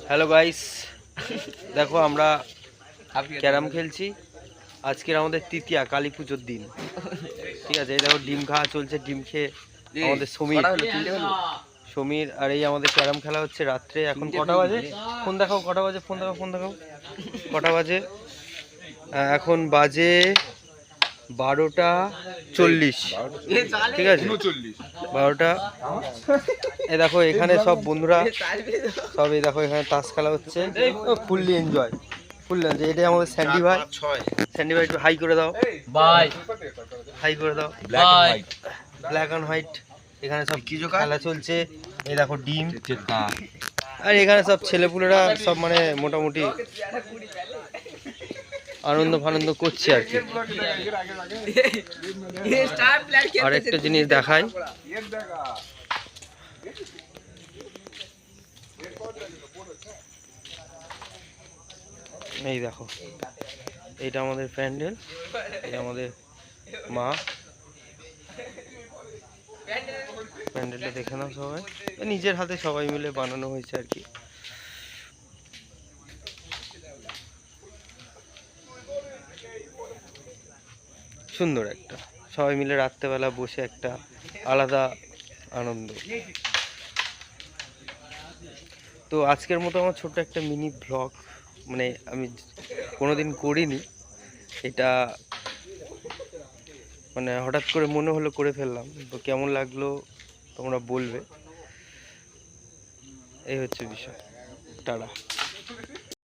Hello guys, দেখো আমরা carrom খেলছি। আজকের আমাদের তৃতীয়া কালী পুজোর দিন, ঠিক আছে। এই দেখো ডিম খাওয়া চলছে, ডিম খেয়ে আমাদের সমীর আর এই আমাদের ক্যারাম খেলা হচ্ছে রাত্রে। এখন কটা বাজে? ফোন দেখাও, কটা বাজে? ফোন দেখাও, ফোন দেখাও, কটা বাজে? এখন বাজে 12:40, ঠিক আছে, 12টা। এই দেখো এখানে সব বন্ধুরা সব, এই দেখো এখানে তাস খেলা হচ্ছে, ফুললি এনজয়, ফুল এনজয়। এটাই আমাদের স্যান্ডি ভাই। স্যান্ডি ভাই একটু হাই করে দাও, বাই, হাই করে দাও, ব্ল্যাক অ্যান্ড হোয়াইট। এখানে সব কিছু খেলা চলছে। এই দেখো ডিম, আর এখানে সব ছেলেপুলেরা সব মানে মোটামুটি আনন্দ ফানন্দ করছে আর কি। আর একটা জিনিস দেখাই, এই দেখো এইটা আমাদের প্যান্ডেল, এটা আমাদের মা। প্যান্ডেলটা দেখে নাও সবাই, নিজের হাতে সবাই মিলে বানানো হয়েছে আর কি। সুন্দর একটা, সবাই মিলে রাত্রেবেলা বসে একটা আলাদা আনন্দ। তো আজকের মতো আমার ছোট্ট একটা মিনি ব্লগ, মানে আমি কোনোদিন করিনি এটা, মানে হঠাৎ করে মনে হলো করে ফেললাম। তো কেমন লাগলো তোমরা বলবে, এই হচ্ছে বিষয়। টাটা।